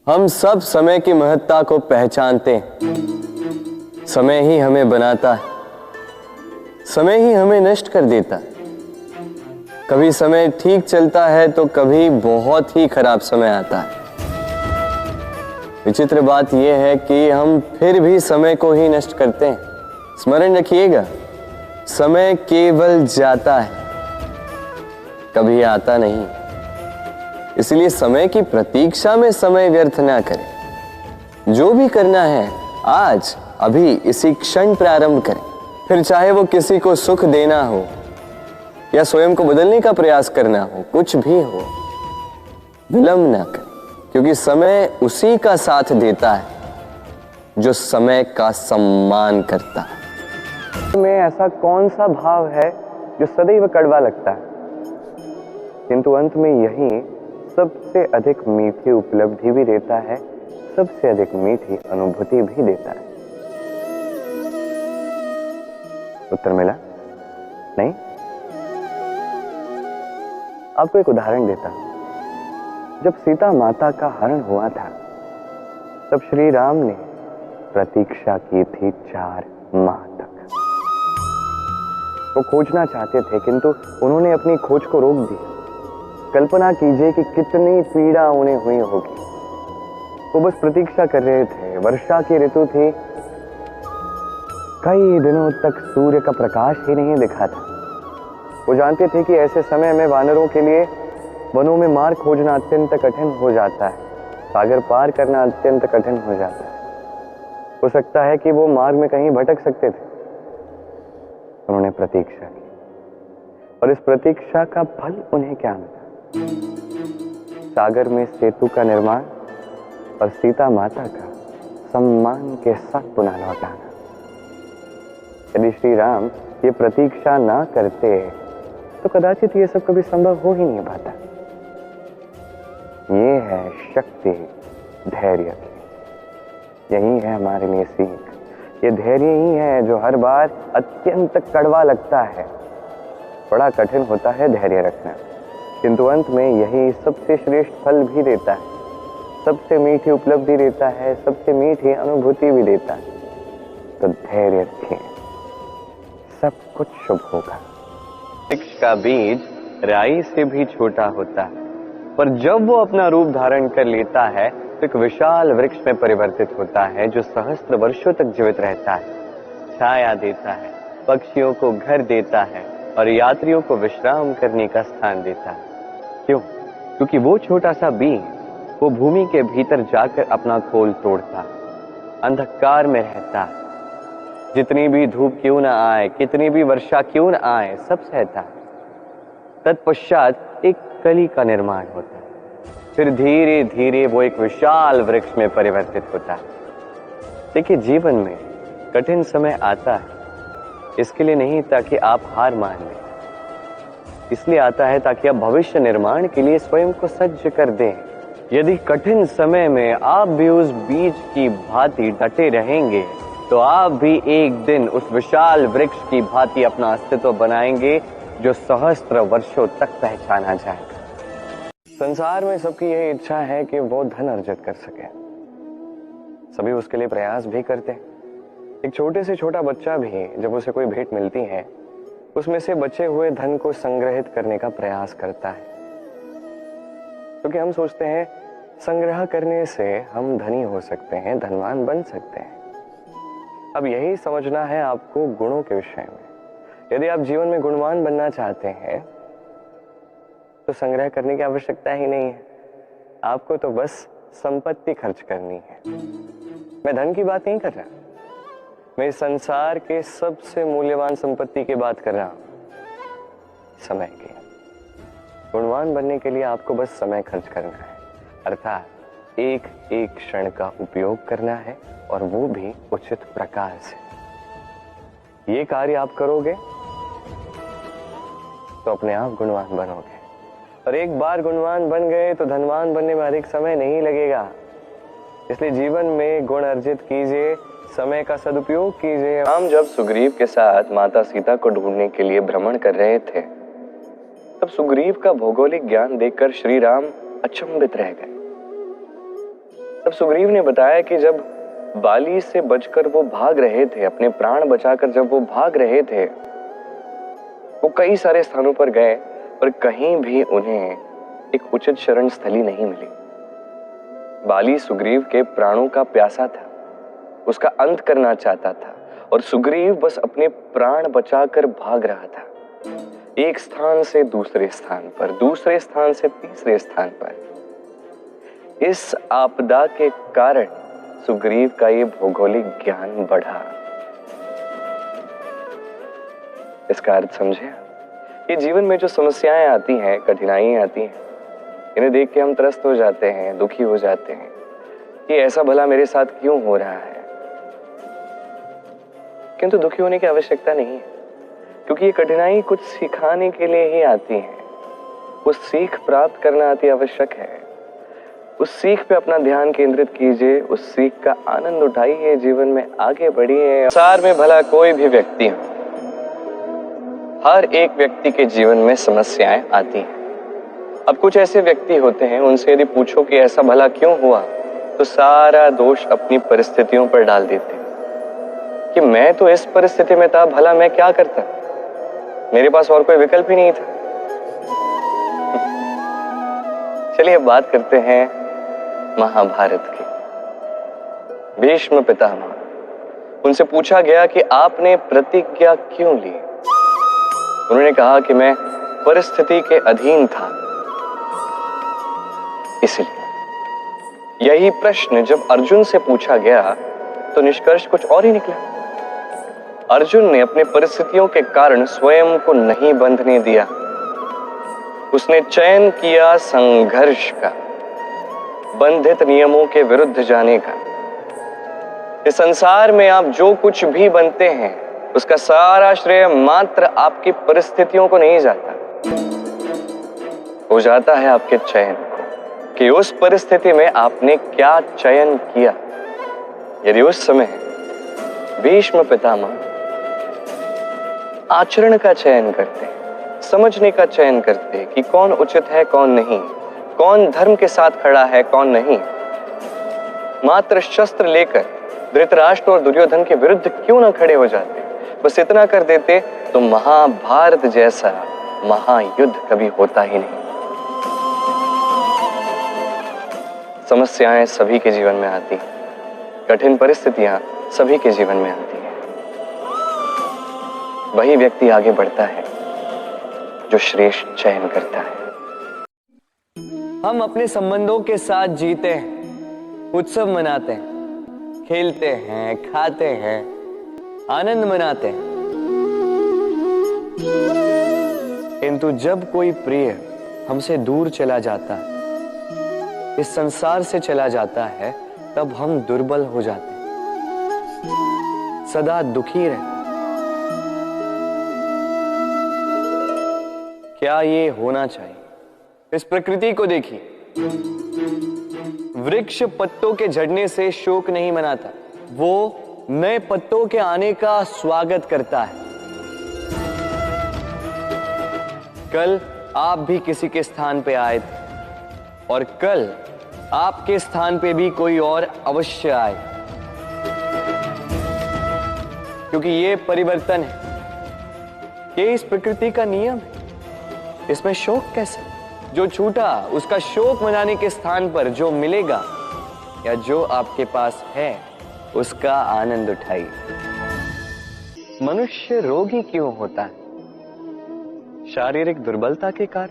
हम सब समय की महत्ता को पहचानते हैं। समय ही हमें बनाता है, समय ही हमें नष्ट कर देता है। कभी समय ठीक चलता है तो कभी बहुत ही खराब समय आता है। विचित्र बात यह है कि हम फिर भी समय को ही नष्ट करते हैं। स्मरण रखिएगा, समय केवल जाता है, कभी आता नहीं। इसलिए समय की प्रतीक्षा में समय व्यर्थ ना करें। जो भी करना है आज अभी इसी क्षण प्रारंभ करें। फिर चाहे वो किसी को सुख देना हो या स्वयं को बदलने का प्रयास करना हो, कुछ भी हो, विलंब ना करें, क्योंकि समय उसी का साथ देता है जो समय का सम्मान करता है। में ऐसा कौन सा भाव है जो सदैव कड़वा लगता है, किंतु अंत में यही सबसे अधिक मीठी उपलब्धि भी देता है, सबसे अधिक मीठी अनुभूति भी देता है। उत्तर मिला? नहीं? आपको एक उदाहरण देता हूं। जब सीता माता का हरण हुआ था, तब श्री राम ने प्रतीक्षा की थी 4 माह तक। वो खोजना चाहते थे, किंतु उन्होंने अपनी खोज को रोक दिया। कल्पना कीजिए कि कितनी पीड़ा उन्हें हुई होगी। वो बस प्रतीक्षा कर रहे थे। वर्षा की ऋतु थी, कई दिनों तक सूर्य का प्रकाश ही नहीं दिखा था। वो जानते थे कि ऐसे समय में वानरों के लिए वनों में मार्ग खोजना अत्यंत कठिन हो जाता है, सागर पार करना अत्यंत कठिन हो जाता है। हो सकता है कि वो मार्ग में कहीं भटक सकते थे। उन्होंने प्रतीक्षा की और इस प्रतीक्षा का फल उन्हें क्या मिला? सागर में सेतु का निर्माण और सीता माता का सम्मान के साथ पुनः लौटाना। यदि श्री राम ये प्रतीक्षा ना करते तो कदाचित ये सब कभी संभव हो ही नहीं पाता। ये है शक्ति धैर्य की। यही है हमारे लिए सीख। ये धैर्य ही है जो हर बार अत्यंत कड़वा लगता है। बड़ा कठिन होता है धैर्य रखना, किंतु अंत में यही सबसे श्रेष्ठ फल भी देता है, सबसे मीठी उपलब्धि देता है, सबसे मीठी अनुभूति भी देता है। तो धैर्य रखिए, सब कुछ शुभ होगा। वृक्ष का बीज राई से भी छोटा होता है, पर जब वो अपना रूप धारण कर लेता है तो एक विशाल वृक्ष में परिवर्तित होता है, जो सहस्त्र वर्षों तक जीवित रहता है, छाया देता है, पक्षियों को घर देता है और यात्रियों को विश्राम करने का स्थान देता है। क्यों? क्योंकि वो छोटा सा बीज वो भूमि के भीतर जाकर अपना खोल तोड़ता है, अंधकार में रहता है। जितनी भी धूप क्यों ना आए, कितनी भी वर्षा क्यों ना आए, सब सहता है। तत्पश्चात एक कली का निर्माण होता है, फिर धीरे धीरे वो एक विशाल वृक्ष में परिवर्तित होता है। देखिए, जीवन में कठिन समय आता है इसके लिए नहीं ताकि आप हार मान लें, इसलिए आता है ताकि आप भविष्य निर्माण के लिए स्वयं को सज्ज कर दें। यदि कठिन समय में आप भी उस बीज की भांति डटे रहेंगे तो आप भी एक दिन उस विशाल वृक्ष की भांति अपना अस्तित्व बनाएंगे, जो सहस्त्र वर्षों तक पहचाना जाएगा। संसार में सबकी यही इच्छा है कि वो धन अर्जित कर सके। सभी उसके लिए प्रयास भी करते हैं। एक छोटे से छोटा बच्चा भी जब उसे कोई भेंट मिलती है, उसमें से बचे हुए धन को संग्रहित करने का प्रयास करता है, क्योंकि हम सोचते हैं संग्रह करने से हम धनी हो सकते हैं, धनवान बन सकते हैं। अब यही समझना है आपको गुणों के विषय में। यदि आप जीवन में गुणवान बनना चाहते हैं तो संग्रह करने की आवश्यकता ही नहीं है। आपको तो बस संपत्ति खर्च करनी है। मैं धन की बात नहीं कर रहा, मैं इस संसार के सबसे मूल्यवान संपत्ति की बात कर रहा हूं, समय की। गुणवान बनने के लिए आपको बस समय खर्च करना है, अर्थात एक एक क्षण का उपयोग करना है, और वो भी उचित प्रकार से। ये कार्य आप करोगे तो अपने आप गुणवान बनोगे, और एक बार गुणवान बन गए तो धनवान बनने में अधिक समय नहीं लगेगा। इसलिए जीवन में गुण अर्जित कीजिए, समय का सदुपयोग कीजिए। राम जब सुग्रीव के साथ माता सीता को ढूंढने के लिए भ्रमण कर रहे थे, तब सुग्रीव का भौगोलिक ज्ञान देखकर श्री राम अचंभित रह गए। तब सुग्रीव ने बताया कि जब बाली से बचकर वो भाग रहे थे, अपने प्राण बचाकर जब वो भाग रहे थे, वो कई सारे स्थानों पर गए पर कहीं भी उन्हें एक उचित शरण स्थली नहीं मिली। बाली सुग्रीव के प्राणों का प्यासा था, उसका अंत करना चाहता था और सुग्रीव बस अपने प्राण बचाकर भाग रहा था, एक स्थान से दूसरे स्थान पर, दूसरे स्थान से तीसरे स्थान पर। इस आपदा के कारण सुग्रीव का ये भौगोलिक ज्ञान बढ़ा। इसका अर्थ समझे? ये जीवन में जो समस्याएं आती हैं, कठिनाइयां आती हैं, इन्हें देख के हम त्रस्त हो जाते हैं, दुखी हो जाते हैं कि ऐसा भला मेरे साथ क्यों हो रहा है। किंतु दुखी होने की आवश्यकता नहीं है, क्योंकि ये कठिनाई कुछ सिखाने के लिए ही आती है। उस सीख प्राप्त करना अति आवश्यक है। उस सीख पे अपना ध्यान केंद्रित कीजिए, उस सीख का आनंद उठाइए, जीवन में आगे बढ़िए। संसार में भला कोई भी व्यक्ति हो, हर एक व्यक्ति के जीवन में समस्याएं आती हैं। अब कुछ ऐसे व्यक्ति होते हैं, उनसे यदि पूछो कि ऐसा भला क्यों हुआ, तो सारा दोष अपनी परिस्थितियों पर डाल देते हैं कि मैं तो इस परिस्थिति में था, भला मैं क्या करता, मेरे पास और कोई विकल्प ही नहीं था। चलिए बात करते हैं महाभारत की। भीष्म पितामह, उनसे पूछा गया कि आपने प्रतिज्ञा क्यों ली। उन्होंने कहा कि मैं परिस्थिति के अधीन था, इसलिए। यही प्रश्न जब अर्जुन से पूछा गया तो निष्कर्ष कुछ और ही निकला। अर्जुन ने अपने परिस्थितियों के कारण स्वयं को नहीं बंधने दिया। उसने चयन किया संघर्ष का, बंधित नियमों के विरुद्ध जाने का। इस संसार में आप जो कुछ भी बनते हैं, उसका सारा श्रेय मात्र आपकी परिस्थितियों को नहीं जाता, हो जाता है आपके चयन को, कि उस परिस्थिति में आपने क्या चयन किया। यदि उस समय भीष्म पितामह आचरण का चयन करते, समझने का चयन करते कि कौन उचित है कौन नहीं, कौन धर्म के साथ खड़ा है कौन नहीं, मात्र शस्त्र लेकर धृतराष्ट्र और दुर्योधन के विरुद्ध क्यों ना खड़े हो जाते, बस इतना कर देते, तो महाभारत जैसा महायुद्ध कभी होता ही नहीं। समस्याएं सभी के जीवन में आती हैं, कठिन परिस्थितियां सभी के जीवन में आती हैं। वही व्यक्ति आगे बढ़ता है जो श्रेष्ठ चयन करता है। हम अपने संबंधों के साथ जीते हैं, उत्सव मनाते हैं, खेलते हैं, खाते हैं, आनंद मनाते हैं, किंतु जब कोई प्रिय हमसे दूर चला जाता है, इस संसार से चला जाता है, तब हम दुर्बल हो जाते हैं, सदा दुखी रहते। क्या ये होना चाहिए? इस प्रकृति को देखिए, वृक्ष पत्तों के झड़ने से शोक नहीं मनाता, वो नए पत्तों के आने का स्वागत करता है। कल आप भी किसी के स्थान पे आए थे और कल आपके स्थान पे भी कोई और अवश्य आए, क्योंकि ये परिवर्तन है, ये इस प्रकृति का नियम है। इसमें शोक कैसे? जो छूटा उसका शोक मनाने के स्थान पर जो मिलेगा या जो आपके पास है, उसका आनंद उठाइए। मनुष्य रोगी क्यों होता है? शारीरिक दुर्बलता के कारण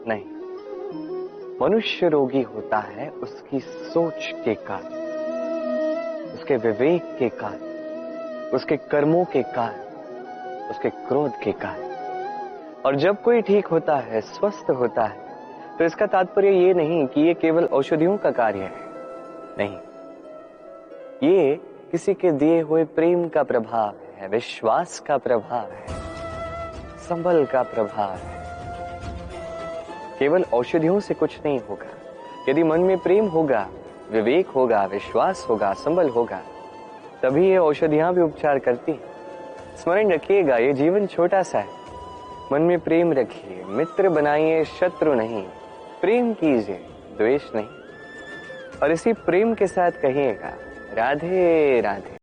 नहीं, मनुष्य रोगी होता है उसकी सोच के कारण, उसके विवेक के कारण, उसके कर्मों के कारण, उसके क्रोध के कारण। और जब कोई ठीक होता है, स्वस्थ होता है, तो इसका तात्पर्य ये नहीं कि ये केवल औषधियों का कार्य है, नहीं, ये किसी के दिए हुए प्रेम का प्रभाव है, विश्वास का प्रभाव है, संबल का प्रभाव है। केवल औषधियों से कुछ नहीं होगा। यदि मन में प्रेम होगा, विवेक होगा, विश्वास होगा, संबल होगा, तभी ये औषधियां भी उपचार करती हैं। स्मरण रखिएगा, ये जीवन छोटा सा है। मन में प्रेम रखिए, मित्र बनाइए, शत्रु नहीं। प्रेम कीजिए, द्वेष नहीं। और इसी प्रेम के साथ कहिएगा राधे राधे।